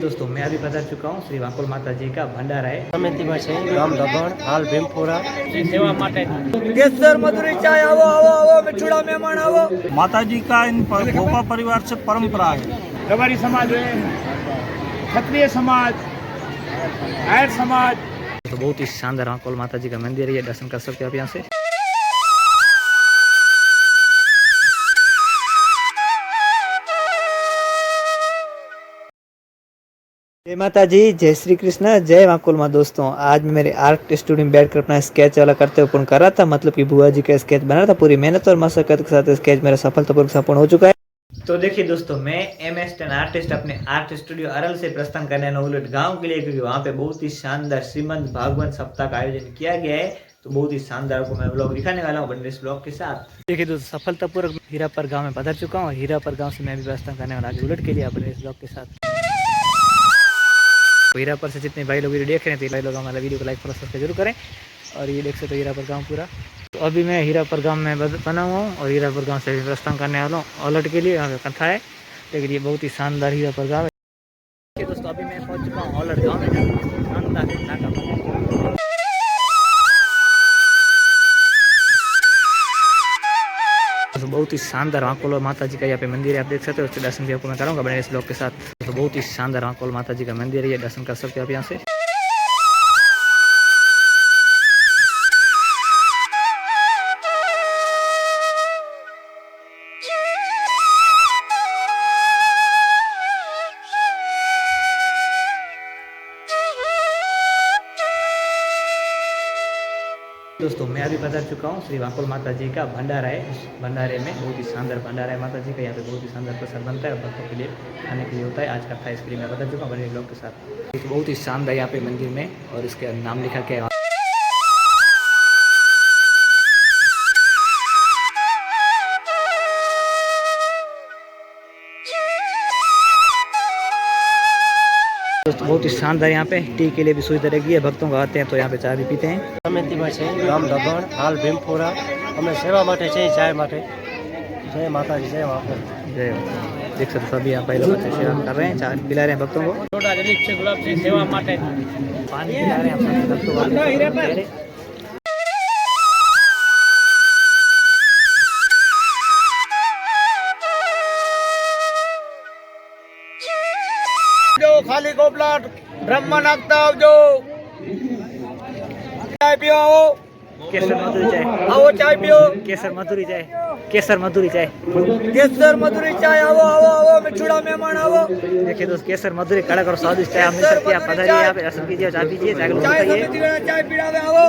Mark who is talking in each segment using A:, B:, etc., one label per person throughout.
A: दोस्तों मैं अभी पधार चुका हूँ श्री वाकुल माता जी का भंडारा है
B: समिति में છે ગામ દગણ હાલ ભીમપુરા
A: सेवा माटे
B: केसर मधुरी चाय आवो आवो आवो मिठुड़ा मेहमान आवो।
C: माता जी का इन भोपा परिवार से परंपरा है।
D: रबारी समाज है, क्षत्रिय समाज, आयर समाज।
A: तो बहुत ही शानदार वाकुल माता जी का मंदिर है, ये दर्शन कर सकते हो आप यहाँ से। जय माता जी, जय श्री कृष्ण, जय वाकुल माँ। दोस्तों आज मैं मेरे आर्ट स्टूडियो में बैठकर अपना स्केच वाला करते हुए पूर्ण कर रहा था, मतलब कि बुआ जी का स्केच बना रहा था। पूरी मेहनत और मशक्कत के साथ स्केच मेरा सफलतापूर्वक संपूर्ण हो चुका है। तो देखिए दोस्तों, मैं MS10 आर्टिस्ट अपने आर्ट स्टूडियो अरल से प्रस्थान करने उलट गांव के लिए, क्योंकि वहाँ पे बहुत ही शानदार श्रीमंत भागवत सप्ताह का आयोजन किया गया है। तो बहुत ही शानदार को मैं ब्लॉग दिखाने वाला हूँ बने इस ब्लॉग के साथ। देखिए दोस्तों, सफलतापूर्वक हीरापर गाँव में पधार चुका हूँ। हीरापर गाँव से मैं भी प्रस्थान करने वाला आगे उलट के लिए अपने इस ब्लॉग के साथ। हीरापर से जितने भाई लोग वीडियो देख रहे हैं, तो भाई लोग हमारा वीडियो को लाइक फॉलो सब्सक्राइब जरूर करें। और ये देख सकते हो हीरापर गाँव पूरा। तो अभी मैं हीरापर गाँव में बना हुआ हूँ और हीरापर गाँव से प्रस्थान करने वाला हूँ अलर्ट के लिए। यहाँ पे कथा है, लेकिन ये बहुत ही शानदार हीरापर गाँव है। दोस्तों अभी मैं पहुँच चुका हूँ अलर्ट गाँव में। बहुत ही शानदार वाकुल माता जी का यहाँ पे मंदिर है, आप देख सकते हो। उसके दर्शन भी आपको मैं कराऊंगा बने इस ब्लॉग के साथ। तो बहुत ही शानदार वाकुल माता जी का मंदिर है, ये दर्शन कर सकते हो आप यहाँ से। दोस्तों मैं अभी पधार चुका हूँ श्री वाकुल माता जी का भंडारा है। उस भंडारे में बहुत ही शानदार भंडारा है माता जी का। यहाँ पे बहुत ही शानदार प्रसाद बनता है और भक्तों के लिए खाने के लिए होता है। आज का था, इसके लिए मैं पधार चुका हूँ बड़े लोग के साथ। एक बहुत ही शानदार यहाँ पे मंदिर में, और इसके नाम लिखा क्या है। दोस्तों बहुत ही शानदार यहाँ पे टी के लिए भी सुविधा रहेगी है। भक्तों को आते हैं तो यहाँ पे चाय भी पीते हैं।
B: समिति में છે ગામ દગણ હાલ ભીમપુરા અમે સેવા માટે છે ચાય માટે। જય માતાજી, જય વાकुल।
A: जय देख सकते सभी यहाँ पे लोग अच्छे सेवा कर रहे हैं, चाय पिला रहे हैं भक्तों को।
D: छोटा दिलीप से गुलाब से सेवा माटे
A: पानी पिला रहे हैं भक्तों को।
B: जो खाली गोपला ड्रम में नाखता आवजो। चाय पियो आओ,
A: केसर मधुरी चाय
B: आओ चाय पियो।
A: केसर मधुरी चाय, केसर मधुरी चाय,
B: केसर मधुरी चाय आवो आवो आवो मिठुड़ा मेहमान आवो।
A: देखिए दोस्त, केसर मधुरी कड़क और स्वादिष्ट चाय मिल सकती है। आप पधारिए, यहाँ पे दर्शन कीजिए, चाय पीजिए, चाय को
B: चाय
A: बताइए।
B: समिति में चाय पीड़ावे आवो।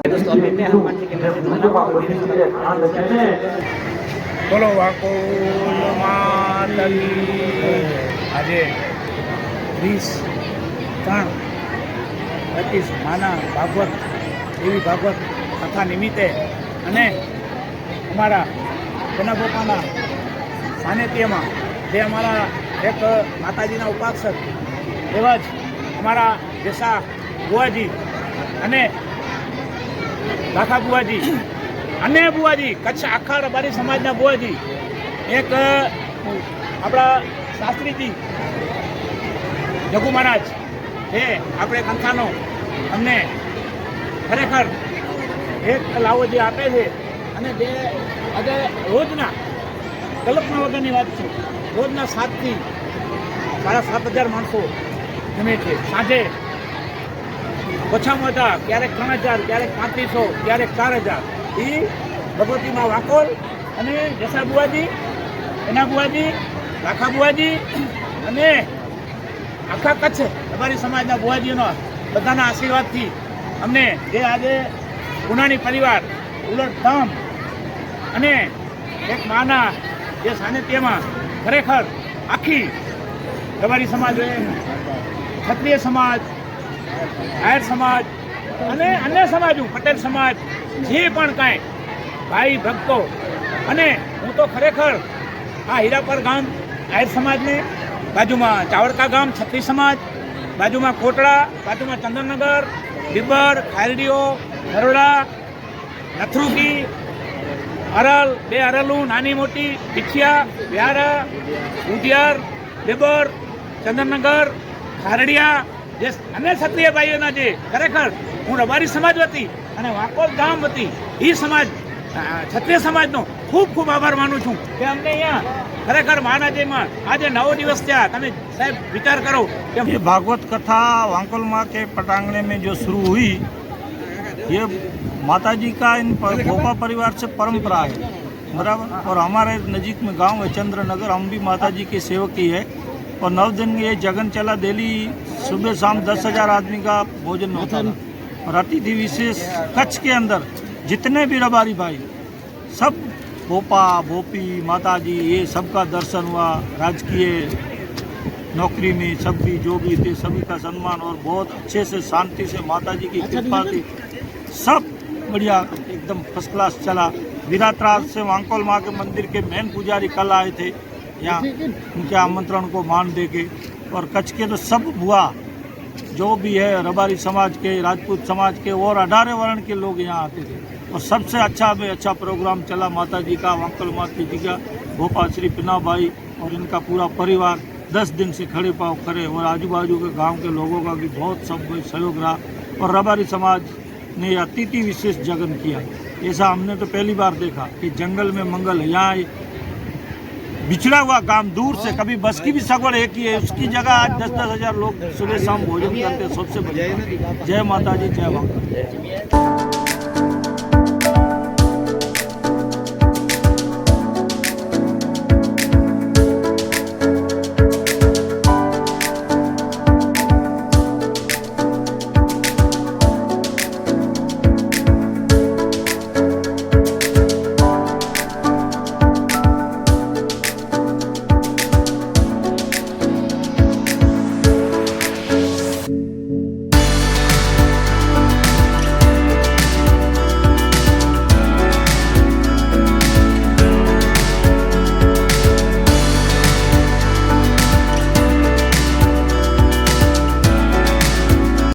A: दोस्तों अभी मैं हनुमान जी के मंदिर में
D: બોલો વાકુલ માતા કી। આજે 20/3/25 માના ભાગવત દેવી ભાગવત કથા નિમિત્તે અને અમારા જનગોપાના સાનિધ્યમાં જે અમારા એક માતાજીના ઉપાસક એવા જ અમારા જેસા બુઆજી અને લાખા બુઆજી અને બુઆજી, કચ્છ આખા રબારી સમાજના બુઆજી, એક આપણા શાસ્ત્રીજી જગુ મહારાજ, એ આપણે કંથાનો અમને ખરેખર એક લાવો જે આપે છે, અને જે આજે રોજના કલ્પના વગરની વાત છે, રોજના 7 થી 7,500 માણસો જમે છે। સાંજે ઓછામાં ઓછા ક્યારેક 3,000, ક્યારેક 3,500, ક્યારેક 4,000 એ ભગવતી માં વાકોલ અને જસા બુઆજી, એના બુઆજી, લાખા બુઆજી અને આખા કચ્છ અમારી સમાજના બુઆજીઓનો બધાના આશીર્વાદથી અમને જે આજે પુનાની પરિવાર ઉલટધામ અને એક માના જે સાનિધ્યમાં ખરેખર આખી રબારી સમાજ, ક્ષત્રિય સમાજ, આયર સમાજ અને અન્ય સમાજો, પટેલ સમાજ, જે પણ કાંઈ ભાઈ ભક્તો, અને હું તો ખરેખર આ હીરાપર ગામ આયર સમાજને, બાજુમાં ચાવડકા ગામ છત્રી સમાજ, બાજુમાં કોટડા, બાજુમાં ચંદ્રનગર, લીબર ખારડીઓ નરોડા નથરુકી અરલ બે અરલું નાની મોટી પીછિયા વ્યારા ઉંધિયાર લીબર ચંદ્રનગર ખારડિયા જે અને ક્ષત્રિય ભાઈઓના જે ખરેખર હું રબારી સમાજ વતી અને વાંકોલ ગામ વતી એ સમાજ ક્ષત્રિય સમાજનો ખૂબ ખૂબ આભાર માનું છું કે અમને અહીંયા ખરેખર મહાનાજીમાં આજે 9 દિવસ થયા તમે સાહેબ વિચાર કરો કે
C: ये भागवत कथा वांकुल माँ के पटांगणे में जो शुरू हुई, ये माता जी का इन भोपा परिवार से परंपरा है, बराबर। और हमारे नज़दीक में गांव है चंद्रनगर, हम भी माता जी के सेवक ही है। और 9 दिन ये जगन चला, डेली सुबह शाम 10,000 आदमी का भोजन होता था। और अतिथि विशेष कच्छ के अंदर जितने भी रबारी भाई सब भोपा भोपी माता जी ये सबका दर्शन हुआ। राजकीय नौकरी में सब भी जो भी थे सभी का सम्मान और बहुत अच्छे से शांति से माता जी की कृपा थी, सब बढ़िया एकदम फर्स्ट क्लास चला। विराट रात से वांकोल माँ के मंदिर के मेन पुजारी कल आए थे यहाँ, उनके आमंत्रण को मान दे के। और कच्छ के तो सब बुआ जो भी है रबारी समाज के राजपूत समाज के और 18 वर्ण के लोग यहाँ आते थे। और सबसे अच्छा में अच्छा प्रोग्राम चला माता जी का, वांकोल माता जी का, भोपा श्री पिना भाई और इनका पूरा परिवार 10 दिन से खड़े पाँव खड़े। और आजू बाजू के गांव के लोगों का भी बहुत सब सहयोग रहा। और रबारी समाज ने अतिथि विशेष जगन किया। ऐसा हमने तो पहली बार देखा कि जंगल में मंगल है। यहाँ बिछड़ा हुआ गांव दूर से कभी बस की भी सगवड़ एक ही है, उसकी जगह आज 10,000 लोग सुबह शाम भोजन करते हैं। सबसे बढ़िया जय माता जी, जय वांकोल।